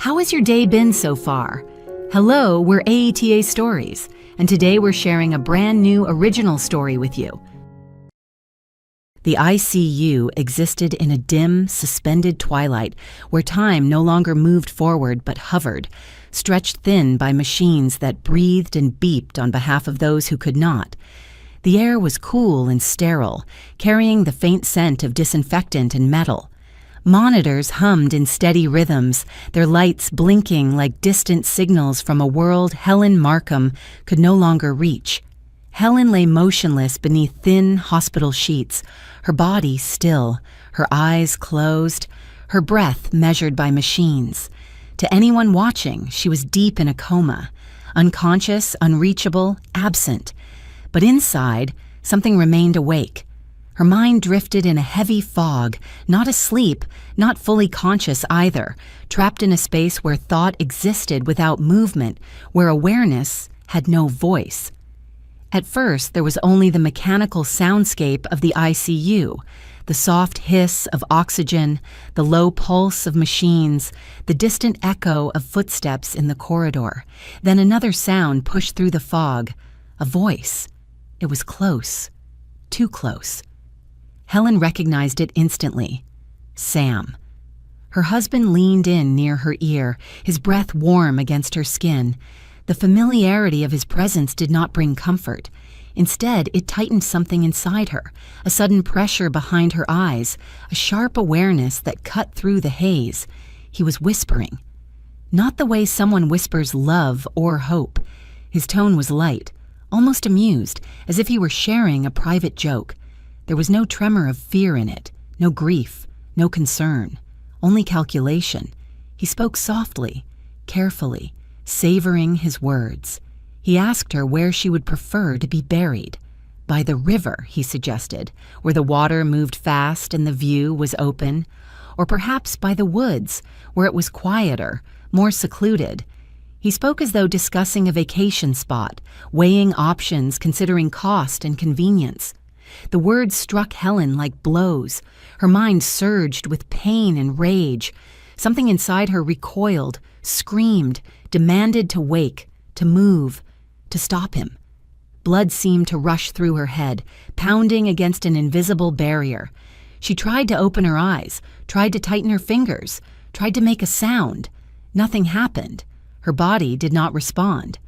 How has your day been so far? Hello, we're AETA Stories, and today we're sharing a brand new original story with you. The ICU existed in a dim, suspended twilight where time no longer moved forward but hovered, stretched thin by machines that breathed and beeped on behalf of those who could not. The air was cool and sterile, carrying the faint scent of disinfectant and metal. Monitors hummed in steady rhythms, their lights blinking like distant signals from a world Helen Markham could no longer reach. Helen lay motionless beneath thin hospital sheets, her body still, her eyes closed, her breath measured by machines. To anyone watching, she was deep in a coma, unconscious, unreachable, absent. But inside, something remained awake. Her mind drifted in a heavy fog, not asleep, not fully conscious either, trapped in a space where thought existed without movement, where awareness had no voice. At first, there was only the mechanical soundscape of the ICU, the soft hiss of oxygen, the low pulse of machines, the distant echo of footsteps in the corridor. Then another sound pushed through the fog, a voice. It was close, too close. Helen recognized it instantly. Sam. Her husband leaned in near her ear, his breath warm against her skin. The familiarity of his presence did not bring comfort. Instead, it tightened something inside her, a sudden pressure behind her eyes, a sharp awareness that cut through the haze. He was whispering. Not the way someone whispers love or hope. His tone was light, almost amused, as if he were sharing a private joke. There was no tremor of fear in it, no grief, no concern, only calculation. He spoke softly, carefully, savoring his words. He asked her where she would prefer to be buried. By the river, he suggested, where the water moved fast and the view was open. Or perhaps by the woods, where it was quieter, more secluded. He spoke as though discussing a vacation spot, weighing options, considering cost and convenience. The words struck Helen like blows. Her mind surged with pain and rage. Something inside her recoiled, screamed, demanded to wake, to move, to stop him. Blood seemed to rush through her head, pounding against an invisible barrier. She tried to open her eyes, tried to tighten her fingers, tried to make a sound. Nothing happened. Her body did not respond.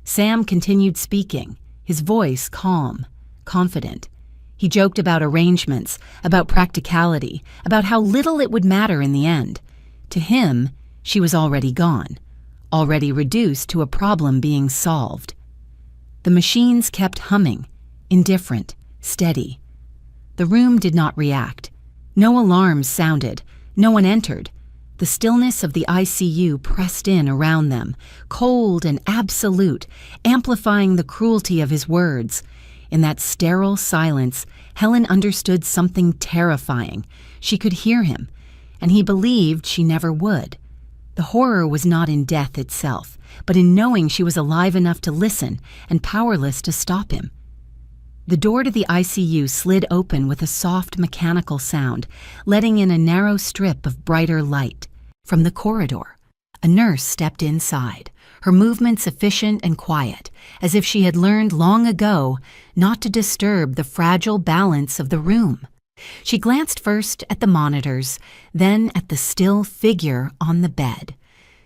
Sam continued speaking, his voice calm, confident. He joked about arrangements, about practicality, about how little it would matter in the end. To him, she was already gone, already reduced to a problem being solved. The machines kept humming, indifferent, steady. The room did not react. No alarms sounded. No one entered. The stillness of the ICU pressed in around them, cold and absolute, amplifying the cruelty of his words. In that sterile silence, Helen understood something terrifying. She could hear him, and he believed she never would. The horror was not in death itself, but in knowing she was alive enough to listen and powerless to stop him. The door to the ICU slid open with a soft mechanical sound, letting in a narrow strip of brighter light. From the corridor, a nurse stepped inside, her movements efficient and quiet, as if she had learned long ago not to disturb the fragile balance of the room. She glanced first at the monitors, then at the still figure on the bed.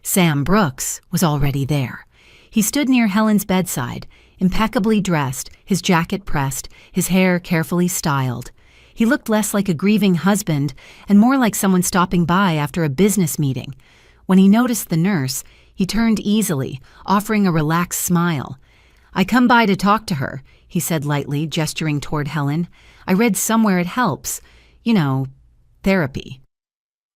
Sam Brooks was already there. He stood near Helen's bedside, impeccably dressed, his jacket pressed, his hair carefully styled. He looked less like a grieving husband and more like someone stopping by after a business meeting. When he noticed the nurse, he turned easily, offering a relaxed smile. "I come by to talk to her," he said lightly, gesturing toward Helen. "I read somewhere it helps. Therapy."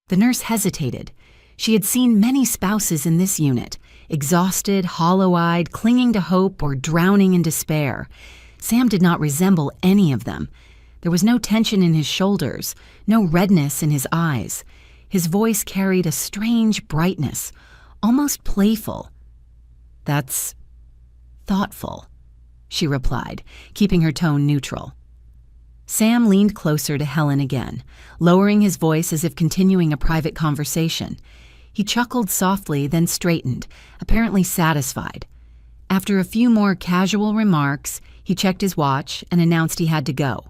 The nurse hesitated. She had seen many spouses in this unit, exhausted, hollow-eyed, clinging to hope or drowning in despair. Sam did not resemble any of them. There was no tension in his shoulders, no redness in his eyes. His voice carried a strange brightness, almost playful. "That's thoughtful," she replied, keeping her tone neutral. Sam leaned closer to Helen again, lowering his voice as if continuing a private conversation. He chuckled softly, then straightened, apparently satisfied. After a few more casual remarks, he checked his watch and announced he had to go.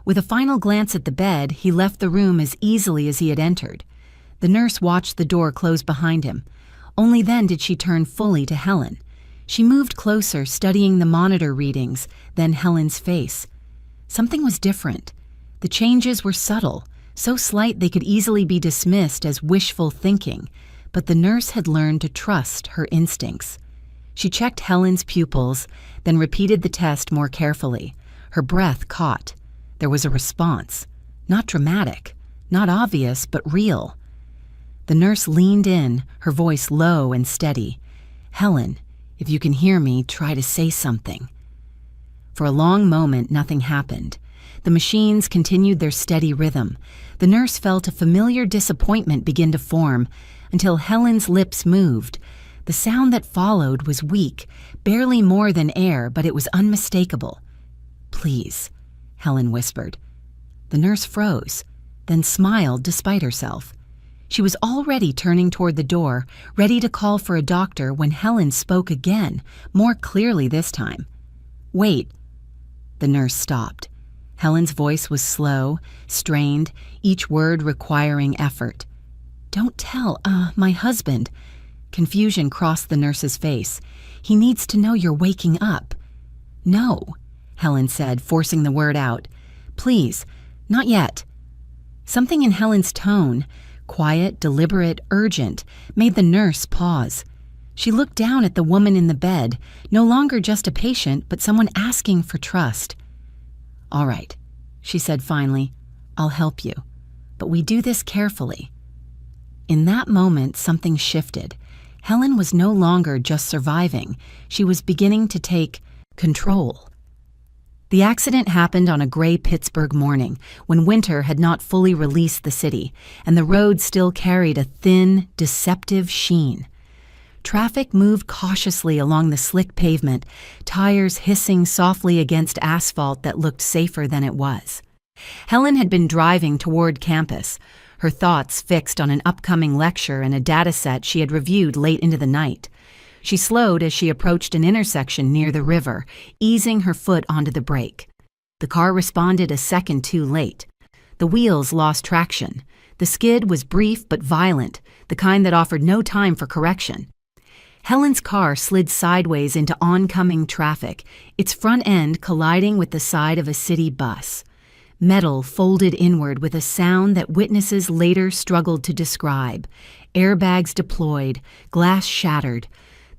With a final glance at the bed, he left the room as easily as he had entered. The nurse watched the door close behind him. Only then did she turn fully to Helen. She moved closer, studying the monitor readings, then Helen's face. Something was different. The changes were subtle, so slight they could easily be dismissed as wishful thinking, but the nurse had learned to trust her instincts. She checked Helen's pupils, then repeated the test more carefully. Her breath caught. There was a response. Not dramatic, not obvious, but real. The nurse leaned in, her voice low and steady. "Helen, if you can hear me, try to say something." For a long moment, nothing happened. The machines continued their steady rhythm. The nurse felt a familiar disappointment begin to form, until Helen's lips moved. The sound that followed was weak, barely more than air, but it was unmistakable. "Please," Helen whispered. The nurse froze, then smiled despite herself. She was already turning toward the door, ready to call for a doctor, when Helen spoke again, more clearly this time. "Wait." The nurse stopped. Helen's voice was slow, strained, each word requiring effort. "Don't tell, my husband." Confusion crossed the nurse's face. "He needs to know you're waking up." "No," Helen said, forcing the word out. "Please, not yet." Something in Helen's tone, quiet, deliberate, urgent, made the nurse pause. She looked down at the woman in the bed, no longer just a patient, but someone asking for trust. "All right," she said finally, "I'll help you, but we do this carefully." In that moment, something shifted. Helen was no longer just surviving. She was beginning to take control. The accident happened on a gray Pittsburgh morning, when winter had not fully released the city, and the road still carried a thin, deceptive sheen. Traffic moved cautiously along the slick pavement, tires hissing softly against asphalt that looked safer than it was. Helen had been driving toward campus, her thoughts fixed on an upcoming lecture and a dataset she had reviewed late into the night. She slowed as she approached an intersection near the river, easing her foot onto the brake. The car responded a second too late. The wheels lost traction. The skid was brief but violent, the kind that offered no time for correction. Helen's car slid sideways into oncoming traffic, its front end colliding with the side of a city bus. Metal folded inward with a sound that witnesses later struggled to describe. Airbags deployed, glass shattered.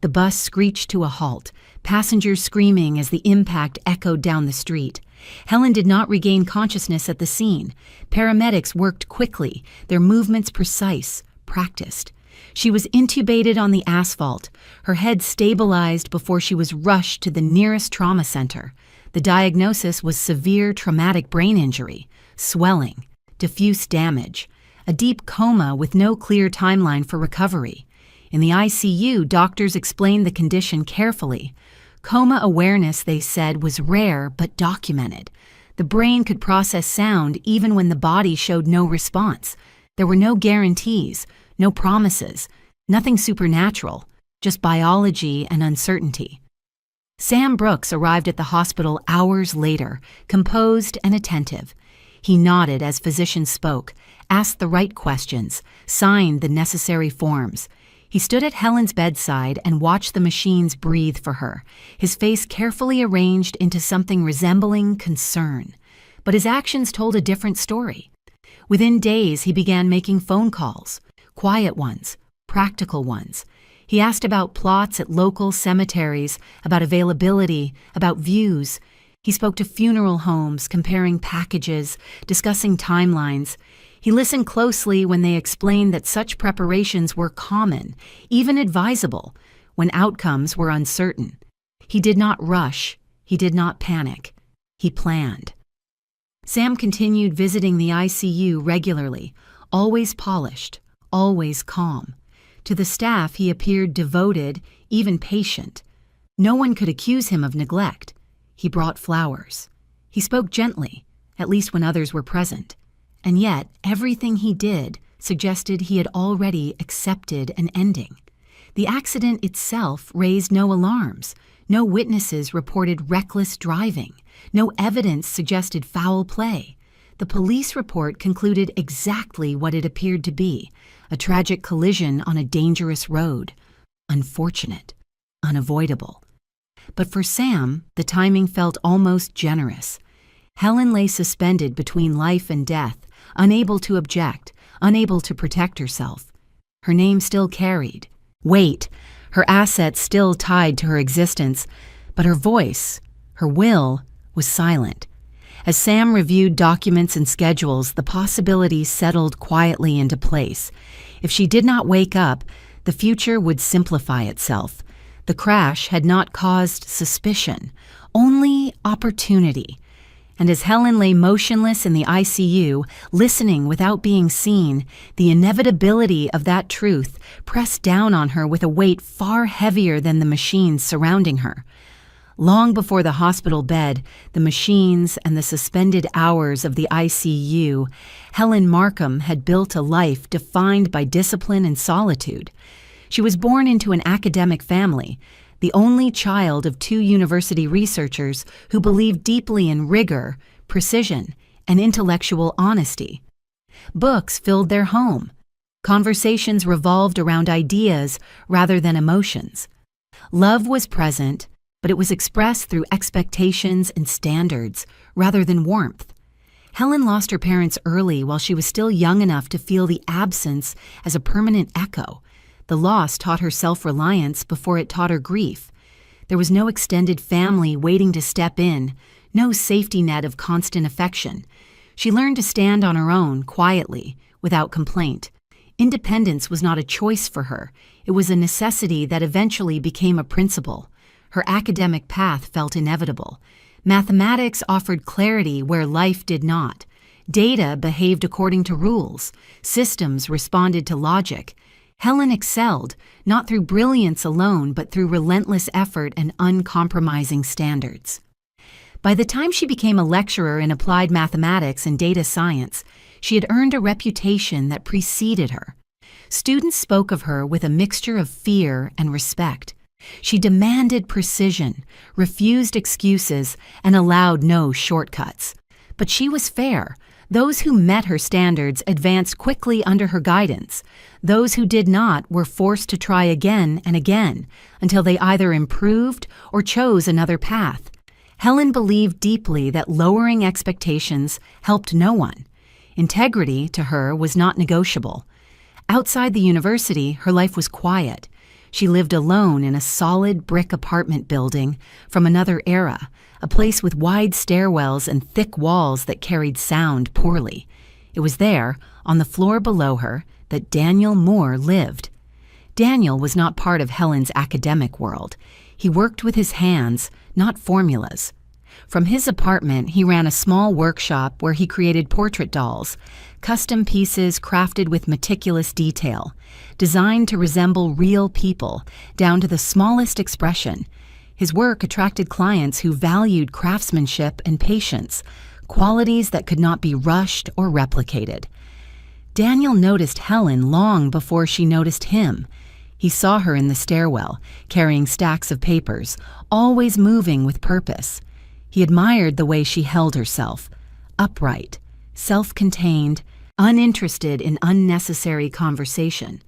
The bus screeched to a halt, passengers screaming as the impact echoed down the street. Helen did not regain consciousness at the scene. Paramedics worked quickly, their movements precise, practiced. She was intubated on the asphalt, her head stabilized before she was rushed to the nearest trauma center. The diagnosis was severe traumatic brain injury, swelling, diffuse damage, a deep coma with no clear timeline for recovery. In the ICU, doctors explained the condition carefully. Coma awareness, they said, was rare but documented. The brain could process sound even when the body showed no response. There were no guarantees, no promises, nothing supernatural, just biology and uncertainty. Sam Brooks arrived at the hospital hours later, composed and attentive. He nodded as physicians spoke, asked the right questions, signed the necessary forms. He stood at Helen's bedside and watched the machines breathe for her, his face carefully arranged into something resembling concern. But his actions told a different story. Within days, he began making phone calls, quiet ones, practical ones. He asked about plots at local cemeteries, about availability, about views. He spoke to funeral homes, comparing packages, discussing timelines. He listened closely when they explained that such preparations were common, even advisable, when outcomes were uncertain. He did not rush. He did not panic. He planned. Sam continued visiting the ICU regularly, always polished, always calm. To the staff, he appeared devoted, even patient. No one could accuse him of neglect. He brought flowers. He spoke gently, at least when others were present. And yet, everything he did, suggested he had already accepted an ending. The accident itself raised no alarms. No witnesses reported reckless driving. No evidence suggested foul play. The police report concluded exactly what it appeared to be: a tragic collision on a dangerous road. Unfortunate. Unavoidable. But for Sam, the timing felt almost generous. Helen lay suspended between life and death, unable to object, unable to protect herself. Her name still carried weight, her assets still tied to her existence, but her voice, her will, was silent. As Sam reviewed documents and schedules, the possibilities settled quietly into place. If she did not wake up, the future would simplify itself. The crash had not caused suspicion, only opportunity. And as Helen lay motionless in the ICU, listening without being seen, the inevitability of that truth pressed down on her with a weight far heavier than the machines surrounding her. Long before the hospital bed, the machines, and the suspended hours of the ICU, Helen Markham had built a life defined by discipline and solitude. She was born into an academic family, the only child of 2 university researchers who believed deeply in rigor, precision, and intellectual honesty. Books filled their home. Conversations revolved around ideas rather than emotions. Love was present, but it was expressed through expectations and standards rather than warmth. Helen lost her parents early while she was still young enough to feel the absence as a permanent echo. The loss taught her self-reliance before it taught her grief. There was no extended family waiting to step in, no safety net of constant affection. She learned to stand on her own, quietly, without complaint. Independence was not a choice for her. It was a necessity that eventually became a principle. Her academic path felt inevitable. Mathematics offered clarity where life did not. Data behaved according to rules. Systems responded to logic. Helen excelled, not through brilliance alone, but through relentless effort and uncompromising standards. By the time she became a lecturer in applied mathematics and data science, she had earned a reputation that preceded her. Students spoke of her with a mixture of fear and respect. She demanded precision, refused excuses, and allowed no shortcuts. But she was fair. Those who met her standards advanced quickly under her guidance. Those who did not were forced to try again and again until they either improved or chose another path. Helen believed deeply that lowering expectations helped no one. Integrity, to her, was not negotiable. Outside the university, her life was quiet. She lived alone in a solid brick apartment building from another era, a place with wide stairwells and thick walls that carried sound poorly. It was there, on the floor below her, that Daniel Moore lived. Daniel was not part of Helen's academic world. He worked with his hands, not formulas. From his apartment, he ran a small workshop where he created portrait dolls, custom pieces crafted with meticulous detail, designed to resemble real people, down to the smallest expression. His work attracted clients who valued craftsmanship and patience, qualities that could not be rushed or replicated. Daniel noticed Helen long before she noticed him. He saw her in the stairwell, carrying stacks of papers, always moving with purpose. He admired the way she held herself, upright, self-contained, uninterested in unnecessary conversation.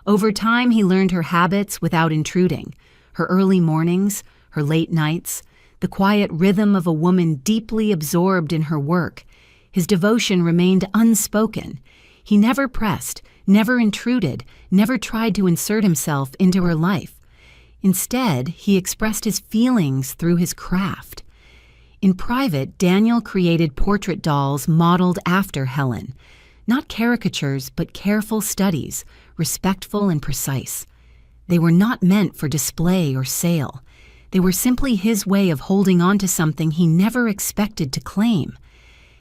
Over time, he learned her habits without intruding, her early mornings, her late nights, the quiet rhythm of a woman deeply absorbed in her work. His devotion remained unspoken. He never pressed, never intruded, never tried to insert himself into her life. Instead, he expressed his feelings through his craft. In private, Daniel created portrait dolls modeled after Helen. Not caricatures, but careful studies, respectful and precise. They were not meant for display or sale. They were simply his way of holding on to something he never expected to claim.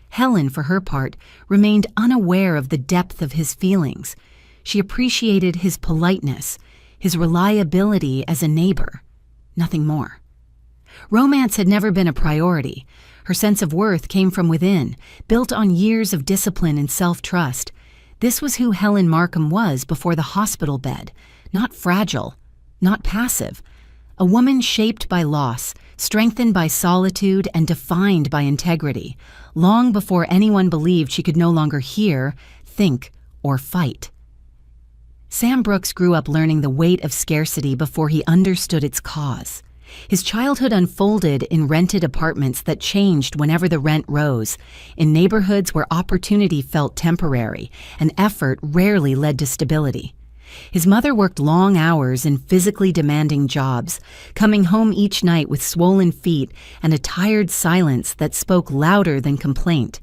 Helen, for her part, remained unaware of the depth of his feelings. She appreciated his politeness, his reliability as a neighbor. Nothing more. Romance had never been a priority. Her sense of worth came from within, built on years of discipline and self-trust. This was who Helen Markham was before the hospital bed, not fragile, not passive. A woman shaped by loss, strengthened by solitude, and defined by integrity, long before anyone believed she could no longer hear, think, or fight. Sam Brooks grew up learning the weight of scarcity before he understood its cause. His childhood unfolded in rented apartments that changed whenever the rent rose, in neighborhoods where opportunity felt temporary and effort rarely led to stability. His mother worked long hours in physically demanding jobs, coming home each night with swollen feet and a tired silence that spoke louder than complaint.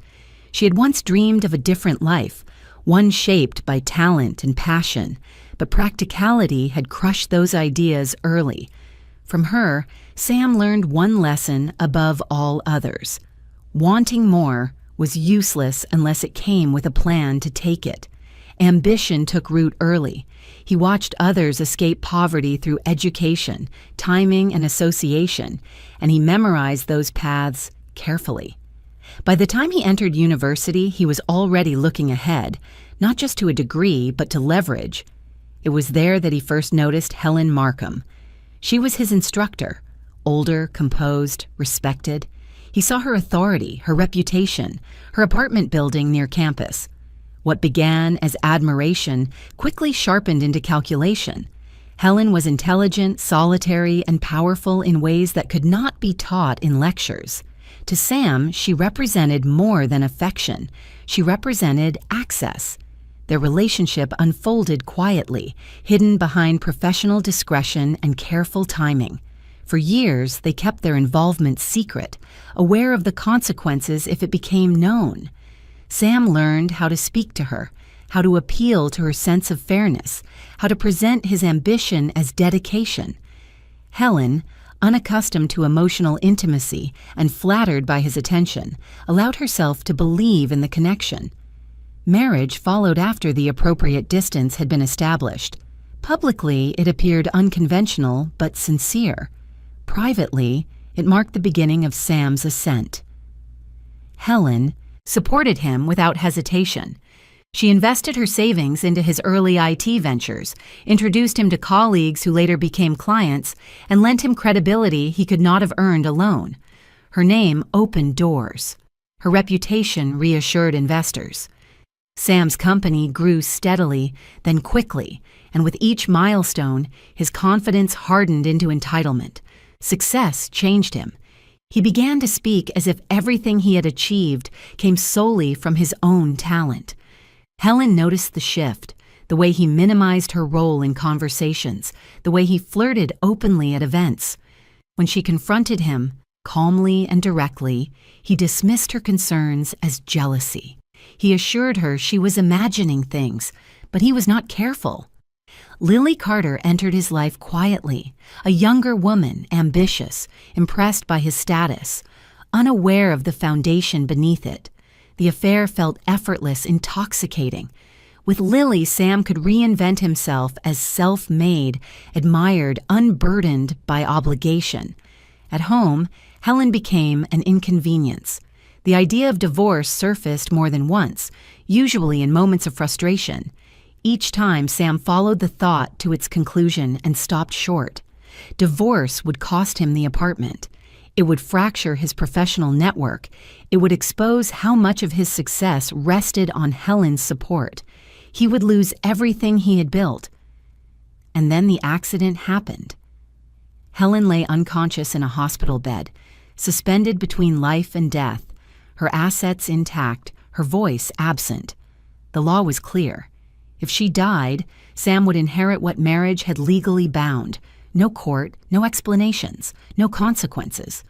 She had once dreamed of a different life, one shaped by talent and passion, but practicality had crushed those ideas early. From her, Sam learned one lesson above all others. Wanting more was useless unless it came with a plan to take it. Ambition took root early. He watched others escape poverty through education, timing, and association, and he memorized those paths carefully. By the time he entered university, he was already looking ahead, not just to a degree, but to leverage. It was there that he first noticed Helen Markham. She was his instructor, older, composed, respected. He saw her authority, her reputation, her apartment building near campus. What began as admiration quickly sharpened into calculation. Helen was intelligent, solitary, and powerful in ways that could not be taught in lectures. To Sam, she represented more than affection. She represented access. Their relationship unfolded quietly, hidden behind professional discretion and careful timing. For years, they kept their involvement secret, aware of the consequences if it became known. Sam learned how to speak to her, how to appeal to her sense of fairness, how to present his ambition as dedication. Helen, unaccustomed to emotional intimacy and flattered by his attention, allowed herself to believe in the connection. Marriage followed after the appropriate distance had been established. Publicly, it appeared unconventional but sincere. Privately, it marked the beginning of Sam's ascent. Helen supported him without hesitation. She invested her savings into his early IT ventures, introduced him to colleagues who later became clients, and lent him credibility he could not have earned alone. Her name opened doors. Her reputation reassured investors. Sam's company grew steadily, then quickly, and with each milestone, his confidence hardened into entitlement. Success changed him. He began to speak as if everything he had achieved came solely from his own talent. Helen noticed the shift, the way he minimized her role in conversations, the way he flirted openly at events. When she confronted him, calmly and directly, he dismissed her concerns as jealousy. He assured her she was imagining things, but he was not careful. Lily Carter entered his life quietly, a younger woman, ambitious, impressed by his status, unaware of the foundation beneath it. The affair felt effortless, intoxicating. With Lily, Sam could reinvent himself as self-made, admired, unburdened by obligation. At home, Helen became an inconvenience. The idea of divorce surfaced more than once, usually in moments of frustration. Each time, Sam followed the thought to its conclusion and stopped short. Divorce would cost him the apartment. It would fracture his professional network. It would expose how much of his success rested on Helen's support. He would lose everything he had built. And then the accident happened. Helen lay unconscious in a hospital bed, suspended between life and death, her assets intact, her voice absent. The law was clear. If she died, Sam would inherit what marriage had legally bound. No court, no explanations, no consequences.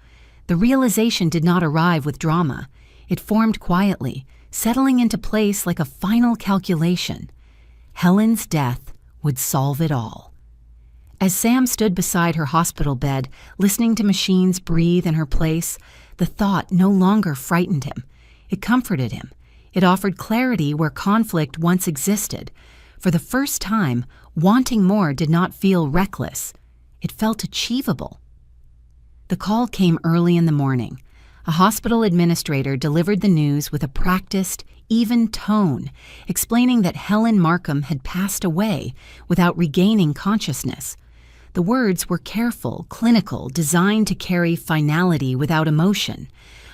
The realization did not arrive with drama. It formed quietly, settling into place like a final calculation. Helen's death would solve it all. As Sam stood beside her hospital bed, listening to machines breathe in her place, the thought no longer frightened him. It comforted him. It offered clarity where conflict once existed. For the first time, wanting more did not feel reckless. It felt achievable. The call came early in the morning. A hospital administrator delivered the news with a practiced, even tone, explaining that Helen Markham had passed away without regaining consciousness. The words were careful, clinical, designed to carry finality without emotion.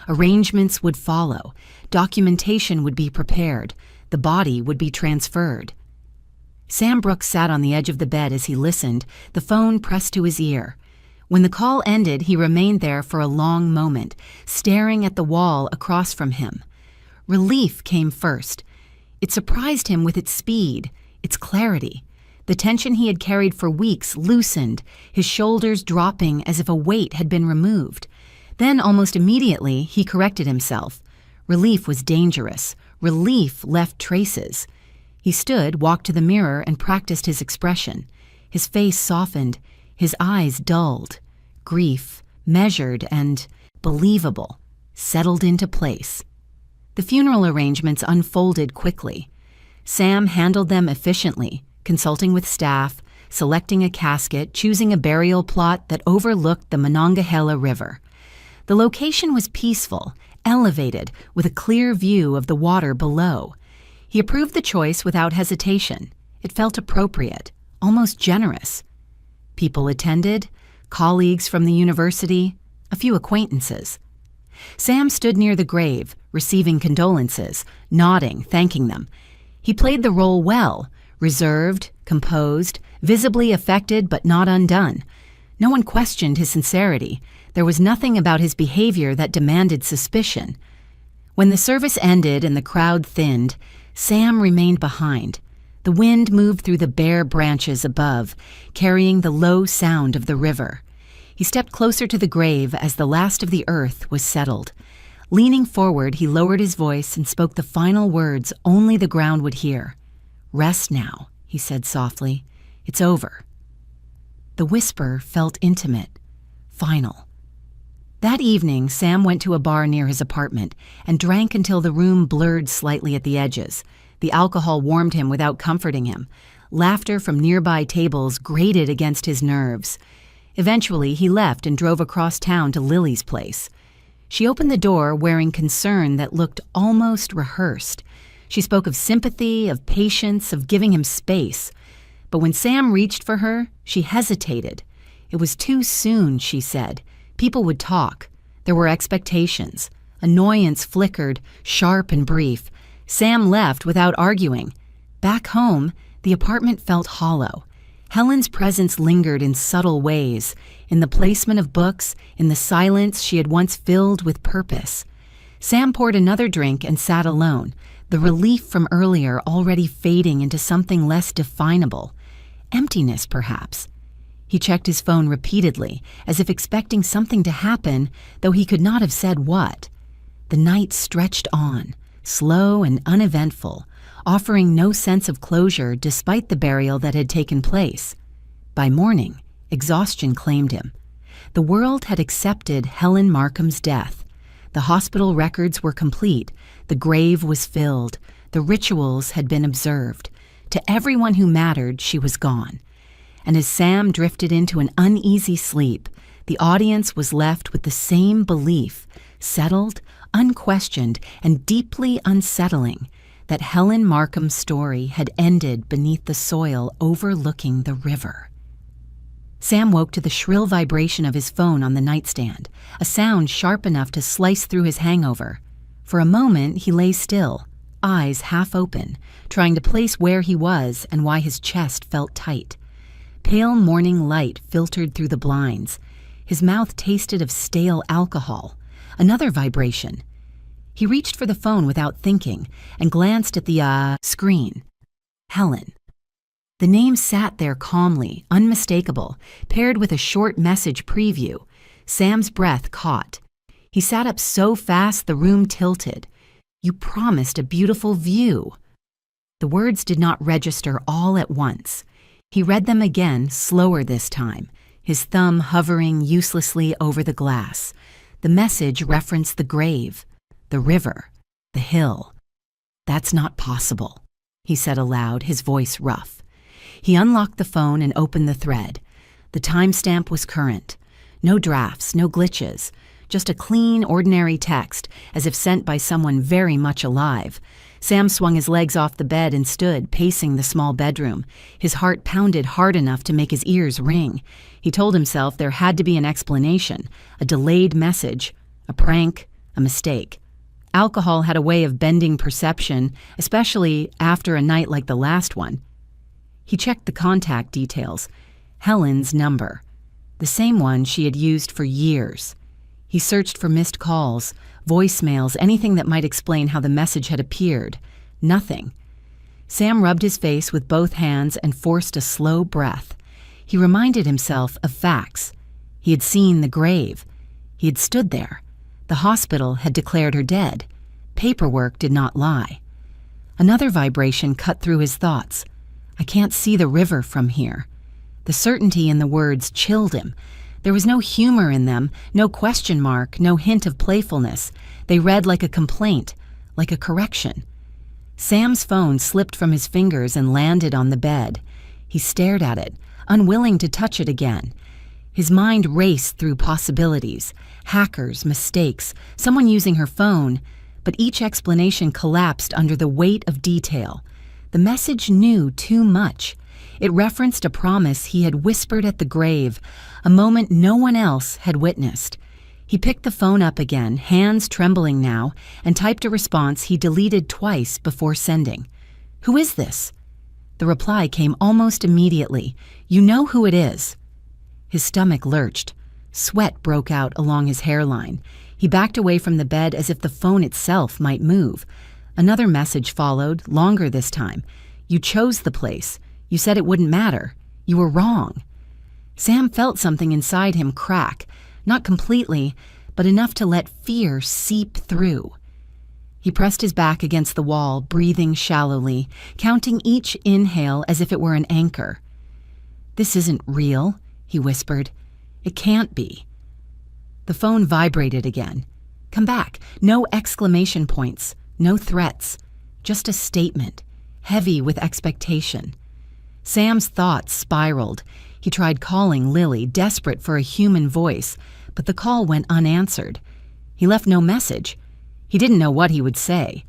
Arrangements would follow. Documentation would be prepared. The body would be transferred. Sam Brooks sat on the edge of the bed as he listened, the phone pressed to his ear. When the call ended, he remained there for a long moment, staring at the wall across from him. Relief came first. It surprised him with its speed, its clarity. The tension he had carried for weeks loosened, his shoulders dropping as if a weight had been removed. Then, almost immediately, he corrected himself. Relief was dangerous. Relief left traces. He stood, walked to the mirror, and practiced his expression. His face softened, his eyes dulled. Grief, measured and believable, settled into place. The funeral arrangements unfolded quickly. Sam handled them efficiently, consulting with staff, selecting a casket, choosing a burial plot that overlooked the Monongahela River. The location was peaceful, elevated, with a clear view of the water below. He approved the choice without hesitation. It felt appropriate, almost generous. People attended, colleagues from the university, a few acquaintances. Sam stood near the grave, receiving condolences, nodding, thanking them. He played the role well, reserved, composed, visibly affected but not undone. No one questioned his sincerity. There was nothing about his behavior that demanded suspicion. When the service ended and the crowd thinned, Sam remained behind. The wind moved through the bare branches above, carrying the low sound of the river. He stepped closer to the grave as the last of the earth was settled. Leaning forward, he lowered his voice and spoke the final words only the ground would hear. "Rest now," he said softly. "It's over." The whisper felt intimate, final. That evening, Sam went to a bar near his apartment and drank until the room blurred slightly at the edges. The alcohol warmed him without comforting him. Laughter from nearby tables grated against his nerves. Eventually, he left and drove across town to Lily's place. She opened the door wearing concern that looked almost rehearsed. She spoke of sympathy, of patience, of giving him space. But when Sam reached for her, she hesitated. It was too soon, she said. People would talk. There were expectations. Annoyance flickered, sharp and brief. Sam left without arguing. Back home, the apartment felt hollow. Helen's presence lingered in subtle ways, in the placement of books, in the silence she had once filled with purpose. Sam poured another drink and sat alone, the relief from earlier already fading into something less definable. Emptiness, perhaps. He checked his phone repeatedly, as if expecting something to happen, though he could not have said what. The night stretched on, slow and uneventful, offering no sense of closure despite the burial that had taken place. By morning, exhaustion claimed him. The world had accepted Helen Markham's death. The hospital records were complete, the grave was filled, the rituals had been observed. To everyone who mattered, she was gone. And as Sam drifted into an uneasy sleep, the audience was left with the same belief, settled, unquestioned, and deeply unsettling, that Helen Markham's story had ended beneath the soil overlooking the river. Sam woke to the shrill vibration of his phone on the nightstand, a sound sharp enough to slice through his hangover. For a moment, he lay still, eyes half open, trying to place where he was and why his chest felt tight. Pale morning light filtered through the blinds. His mouth tasted of stale alcohol. Another vibration. He reached for the phone without thinking and glanced at the screen. Helen. The name sat there calmly, unmistakable, paired with a short message preview. Sam's breath caught. He sat up so fast the room tilted. "You promised a beautiful view." The words did not register all at once. He read them again, slower this time, his thumb hovering uselessly over the glass. The message referenced the grave, the river, the hill. "That's not possible," he said aloud, his voice rough. He unlocked the phone and opened the thread. The timestamp was current. No drafts, no glitches, just a clean, ordinary text, as if sent by someone very much alive. Sam swung his legs off the bed and stood, pacing the small bedroom. His heart pounded hard enough to make his ears ring. He told himself there had to be an explanation, a delayed message, a prank, a mistake. Alcohol had a way of bending perception, especially after a night like the last one. He checked the contact details. Helen's number. The same one she had used for years. He searched for missed calls, voicemails, anything that might explain how the message had appeared. Nothing. Sam rubbed his face with both hands and forced a slow breath. He reminded himself of facts. He had seen the grave. He had stood there. The hospital had declared her dead. Paperwork did not lie. Another vibration cut through his thoughts. I can't see the river from here. The certainty in the words chilled him. There was no humor in them, no question mark, no hint of playfulness. They read like a complaint, like a correction. Sam's phone slipped from his fingers and landed on the bed. He stared at it, unwilling to touch it again. His mind raced through possibilities, hackers, mistakes, someone using her phone, but each explanation collapsed under the weight of detail. The message knew too much. It referenced a promise he had whispered at the grave, a moment no one else had witnessed. He picked the phone up again, hands trembling now, and typed a response he deleted twice before sending. "Who is this?" The reply came almost immediately. "You know who it is." His stomach lurched. Sweat broke out along his hairline. He backed away from the bed as if the phone itself might move. Another message followed, longer this time. "You chose the place. You said it wouldn't matter. You were wrong." Sam felt something inside him crack, not completely, but enough to let fear seep through. He pressed his back against the wall, breathing shallowly, counting each inhale as if it were an anchor. "This isn't real," he whispered. "It can't be." The phone vibrated again. "Come back." No exclamation points, no threats, just a statement, heavy with expectation. Sam's thoughts spiraled. He tried calling Lily, desperate for a human voice, but the call went unanswered. He left no message. He didn't know what he would say.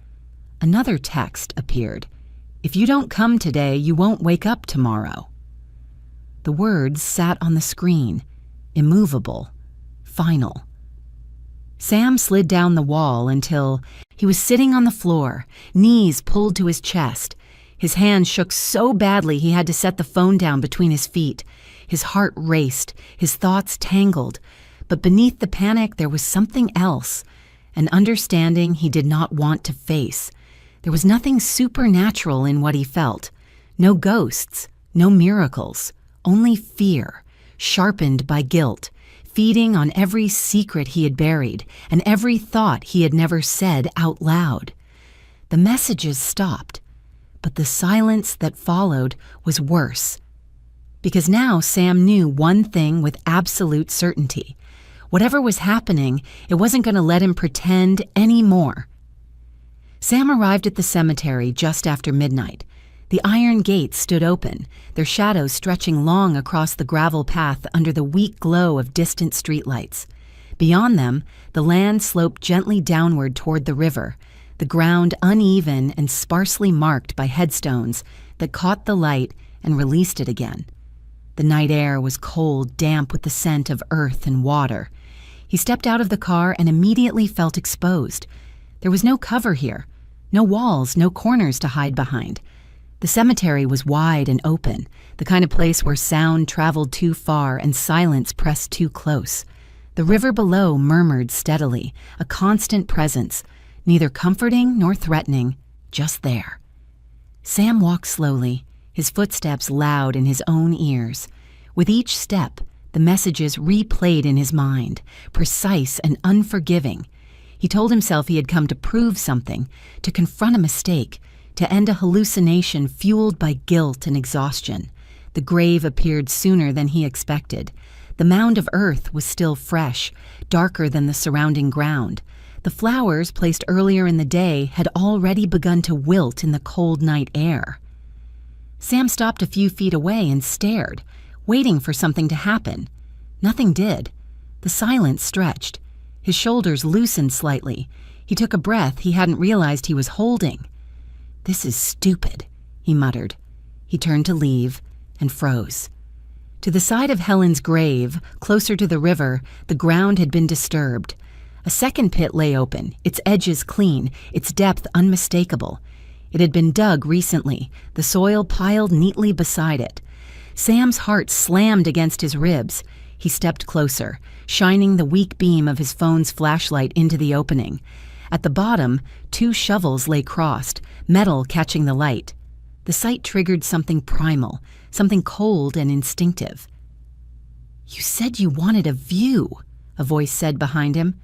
Another text appeared. "If you don't come today, you won't wake up tomorrow." The words sat on the screen, immovable, final. Sam slid down the wall until he was sitting on the floor, knees pulled to his chest. His hand shook so badly he had to set the phone down between his feet. His heart raced, his thoughts tangled. But beneath the panic there was something else, an understanding he did not want to face. There was nothing supernatural in what he felt. No ghosts, no miracles, only fear, sharpened by guilt, feeding on every secret he had buried and every thought he had never said out loud. The messages stopped. But the silence that followed was worse. Because now Sam knew one thing with absolute certainty. Whatever was happening, it wasn't going to let him pretend anymore. Sam arrived at the cemetery just after midnight. The iron gates stood open, their shadows stretching long across the gravel path under the weak glow of distant streetlights. Beyond them, the land sloped gently downward toward the river, the ground uneven and sparsely marked by headstones that caught the light and released it again. The night air was cold, damp with the scent of earth and water. He stepped out of the car and immediately felt exposed. There was no cover here, no walls, no corners to hide behind. The cemetery was wide and open, the kind of place where sound traveled too far and silence pressed too close. The river below murmured steadily, a constant presence, neither comforting nor threatening, just there. Sam walked slowly, his footsteps loud in his own ears. With each step, the messages replayed in his mind, precise and unforgiving. He told himself he had come to prove something, to confront a mistake, to end a hallucination fueled by guilt and exhaustion. The grave appeared sooner than he expected. The mound of earth was still fresh, darker than the surrounding ground. The flowers placed earlier in the day had already begun to wilt in the cold night air. Sam stopped a few feet away and stared, waiting for something to happen. Nothing did. The silence stretched. His shoulders loosened slightly. He took a breath he hadn't realized he was holding. "This is stupid," he muttered. He turned to leave and froze. To the side of Helen's grave, closer to the river, the ground had been disturbed. A second pit lay open, its edges clean, its depth unmistakable. It had been dug recently, the soil piled neatly beside it. Sam's heart slammed against his ribs. He stepped closer, shining the weak beam of his phone's flashlight into the opening. At the bottom, 2 shovels lay crossed, metal catching the light. The sight triggered something primal, something cold and instinctive. "You said you wanted a view," a voice said behind him.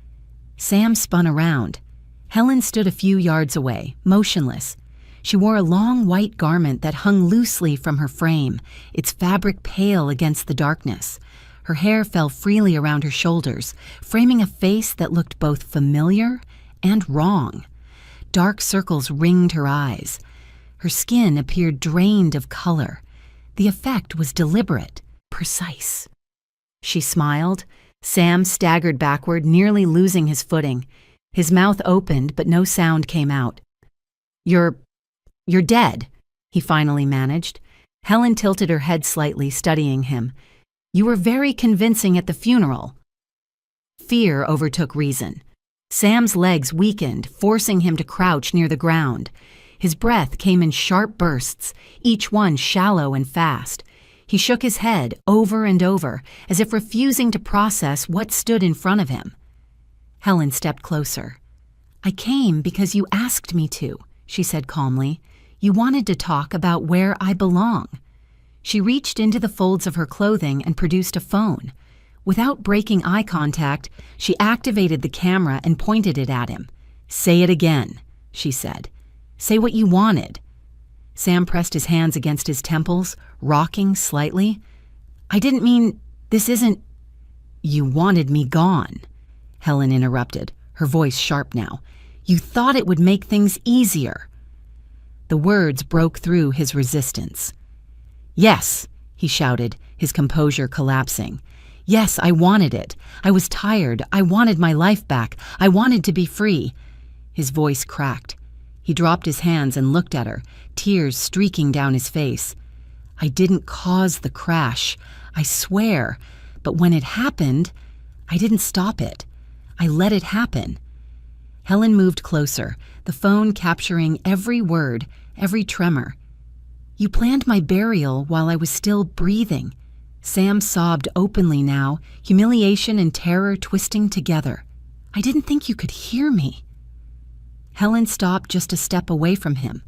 Sam spun around. Helen stood a few yards away, motionless. She wore a long white garment that hung loosely from her frame, its fabric pale against the darkness. Her hair fell freely around her shoulders, framing a face that looked both familiar and wrong. Dark circles ringed her eyes. Her skin appeared drained of color. The effect was deliberate, precise. She smiled. Sam staggered backward, nearly losing his footing. His mouth opened, but no sound came out. You're dead," he finally managed. Helen tilted her head slightly, studying him. "You were very convincing at the funeral." Fear overtook reason. Sam's legs weakened, forcing him to crouch near the ground. His breath came in sharp bursts, each one shallow and fast. He shook his head over and over, as if refusing to process what stood in front of him. Helen stepped closer. "I came because you asked me to," she said calmly. "You wanted to talk about where I belong." She reached into the folds of her clothing and produced a phone. Without breaking eye contact, she activated the camera and pointed it at him. "Say it again," she said. "Say what you wanted." Sam pressed his hands against his temples, rocking slightly. "I didn't mean, this isn't—" "You wanted me gone," Helen interrupted, her voice sharp now. "You thought it would make things easier." The words broke through his resistance. "Yes," he shouted, his composure collapsing. "Yes, I wanted it. I was tired. I wanted my life back. I wanted to be free." His voice cracked. He dropped his hands and looked at her, tears streaking down his face. "I didn't cause the crash, I swear. But when it happened, I didn't stop it. I let it happen." Helen moved closer, the phone capturing every word, every tremor. "You planned my burial while I was still breathing." Sam sobbed openly now, humiliation and terror twisting together. "I didn't think you could hear me." Helen stopped just a step away from him.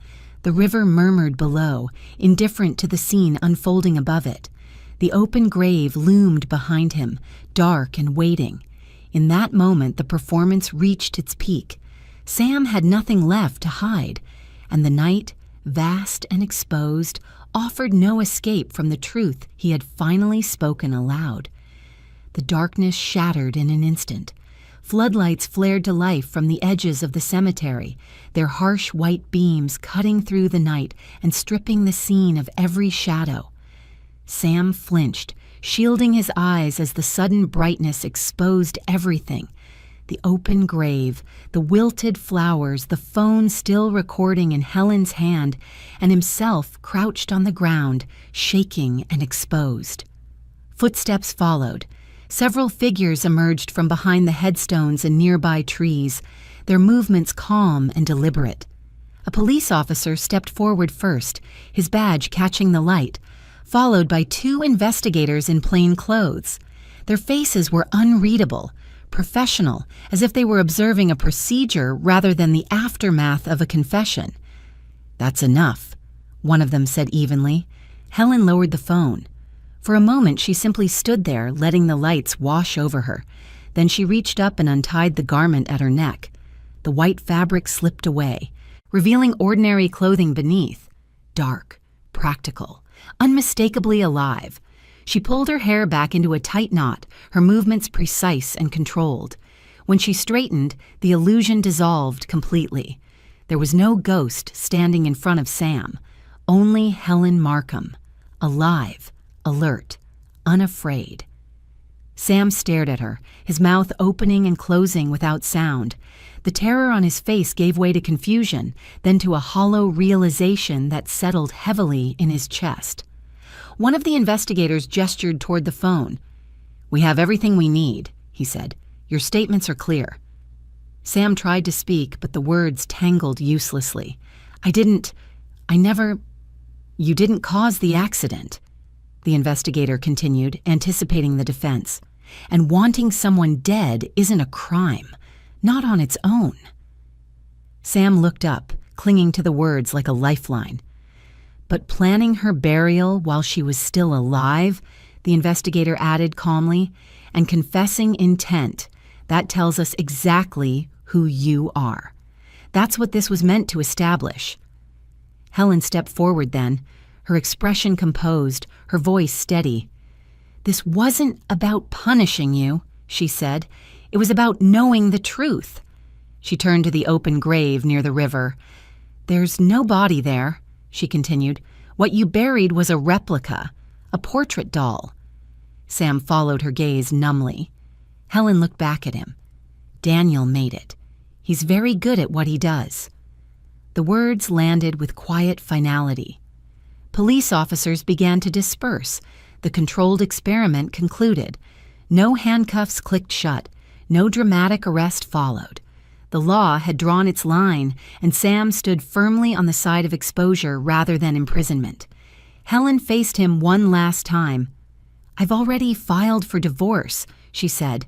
The river murmured below, indifferent to the scene unfolding above it. The open grave loomed behind him, dark and waiting. In that moment, the performance reached its peak. Sam had nothing left to hide, and the night, vast and exposed, offered no escape from the truth he had finally spoken aloud. The darkness shattered in an instant. Floodlights flared to life from the edges of the cemetery, their harsh white beams cutting through the night and stripping the scene of every shadow. Sam flinched, shielding his eyes as the sudden brightness exposed everything. The open grave, the wilted flowers, the phone still recording in Helen's hand, and himself crouched on the ground, shaking and exposed. Footsteps followed. Several figures emerged from behind the headstones and nearby trees, their movements calm and deliberate. A police officer stepped forward first, his badge catching the light, followed by 2 investigators in plain clothes. Their faces were unreadable, professional, as if they were observing a procedure rather than the aftermath of a confession. "That's enough," one of them said evenly. Helen lowered the phone. For a moment, she simply stood there, letting the lights wash over her. Then she reached up and untied the garment at her neck. The white fabric slipped away, revealing ordinary clothing beneath. Dark, practical, unmistakably alive. She pulled her hair back into a tight knot, her movements precise and controlled. When she straightened, the illusion dissolved completely. There was no ghost standing in front of Sam, only Helen Markham, alive, alert, unafraid. Sam stared at her, his mouth opening and closing without sound. The terror on his face gave way to confusion, then to a hollow realization that settled heavily in his chest. One of the investigators gestured toward the phone. "We have everything we need," he said. "Your statements are clear." Sam tried to speak, but the words tangled uselessly. You didn't cause the accident," the investigator continued, anticipating the defense. "And wanting someone dead isn't a crime, not on its own." Sam looked up, clinging to the words like a lifeline. "But planning her burial while she was still alive," the investigator added calmly, "and confessing intent, that tells us exactly who you are. That's what this was meant to establish." Helen stepped forward then, her expression composed, her voice steady. "This wasn't about punishing you," she said. "It was about knowing the truth." She turned to the open grave near the river. "There's no body there," she continued. "What you buried was a replica, a portrait doll." Sam followed her gaze numbly. Helen looked back at him. "Daniel made it. He's very good at what he does." The words landed with quiet finality. Police officers began to disperse. The controlled experiment concluded. No handcuffs clicked shut. No dramatic arrest followed. The law had drawn its line, and Sam stood firmly on the side of exposure rather than imprisonment. Helen faced him one last time. "I've already filed for divorce," she said.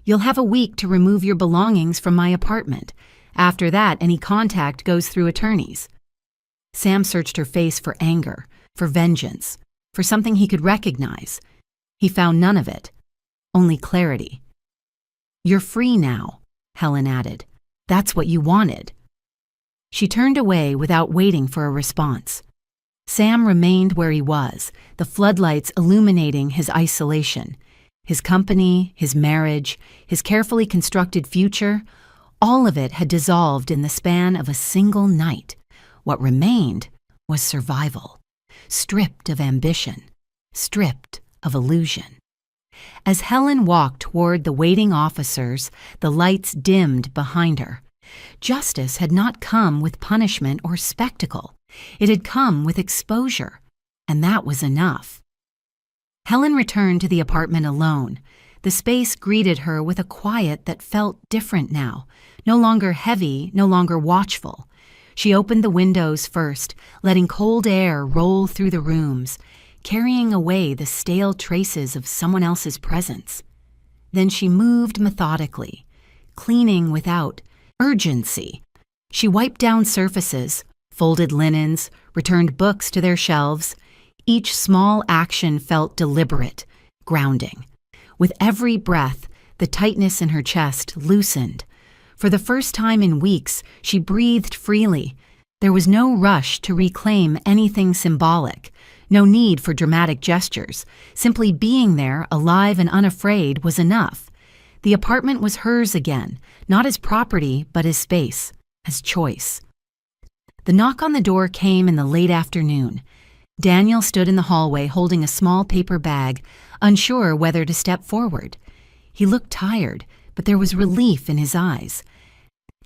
"You'll have a week to remove your belongings from my apartment. After that, any contact goes through attorneys." Sam searched her face for anger, for vengeance, for something he could recognize. He found none of it, only clarity. "You're free now," Helen added. "That's what you wanted." She turned away without waiting for a response. Sam remained where he was, the floodlights illuminating his isolation. His company, his marriage, his carefully constructed future, all of it had dissolved in the span of a single night. What remained was survival, stripped of ambition, stripped of illusion. As Helen walked toward the waiting officers, the lights dimmed behind her. Justice had not come with punishment or spectacle. It had come with exposure, and that was enough. Helen returned to the apartment alone. The space greeted her with a quiet that felt different now, no longer heavy, no longer watchful. She opened the windows first, letting cold air roll through the rooms, carrying away the stale traces of someone else's presence. Then she moved methodically, cleaning without urgency. She wiped down surfaces, folded linens, returned books to their shelves. Each small action felt deliberate, grounding. With every breath, the tightness in her chest loosened. For the first time in weeks, she breathed freely. There was no rush to reclaim anything symbolic, no need for dramatic gestures. Simply being there, alive and unafraid, was enough. The apartment was hers again, not as property, but as space, as choice. The knock on the door came in the late afternoon. Daniel stood in the hallway holding a small paper bag, unsure whether to step forward. He looked tired, but there was relief in his eyes.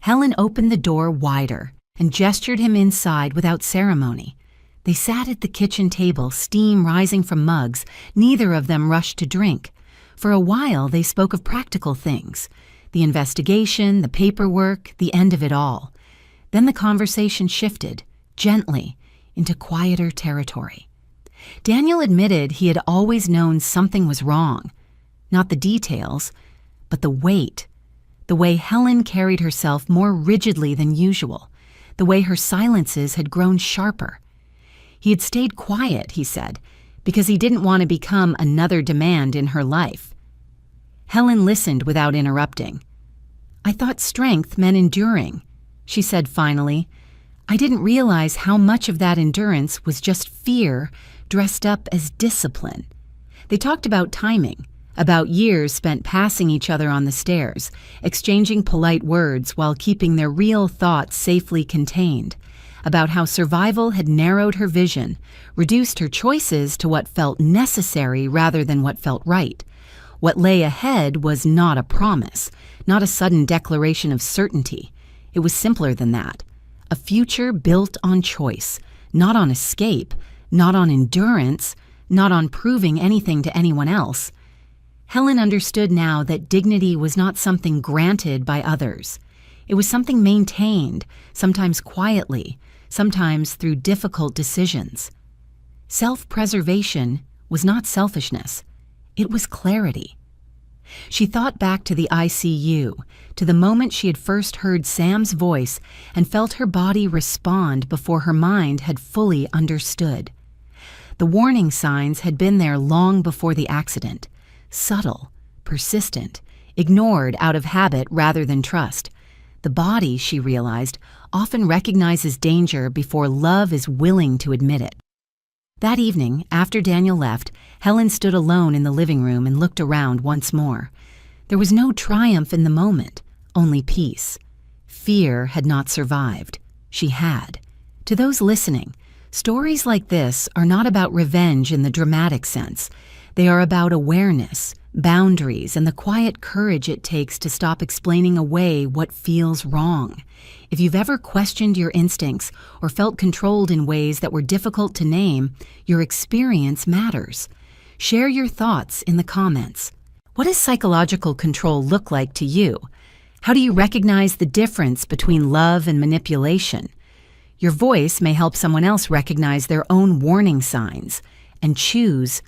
Helen opened the door wider and gestured him inside without ceremony. They sat at the kitchen table, steam rising from mugs. Neither of them rushed to drink. For a while, they spoke of practical things, the investigation, the paperwork, the end of it all. Then the conversation shifted, gently, into quieter territory. Daniel admitted he had always known something was wrong. Not the details, but the weight. The way Helen carried herself more rigidly than usual. The way her silences had grown sharper. He had stayed quiet, he said, because he didn't want to become another demand in her life. Helen listened without interrupting. "I thought strength meant enduring," she said finally. "I didn't realize how much of that endurance was just fear dressed up as discipline." They talked about timing, about years spent passing each other on the stairs, exchanging polite words while keeping their real thoughts safely contained, about how survival had narrowed her vision, reduced her choices to what felt necessary rather than what felt right, What lay ahead was not a promise, not a sudden declaration of certainty. It was simpler than that. A future built on choice, not on escape, not on endurance, not on proving anything to anyone else. Helen understood now that dignity was not something granted by others. It was something maintained, sometimes quietly, sometimes through difficult decisions. Self-preservation was not selfishness. It was clarity. She thought back to the ICU, to the moment she had first heard Sam's voice and felt her body respond before her mind had fully understood. The warning signs had been there long before the accident, subtle, persistent, ignored out of habit rather than trust. The body, she realized, often recognizes danger before love is willing to admit it. That evening, after Daniel left, Helen stood alone in the living room and looked around once more. There was no triumph in the moment, only peace. Fear had not survived. She had. To those listening, stories like this are not about revenge in the dramatic sense. They are about awareness, boundaries, and the quiet courage it takes to stop explaining away what feels wrong. If you've ever questioned your instincts or felt controlled in ways that were difficult to name, your experience matters. Share your thoughts in the comments. What does psychological control look like to you? How do you recognize the difference between love and manipulation? Your voice may help someone else recognize their own warning signs and choose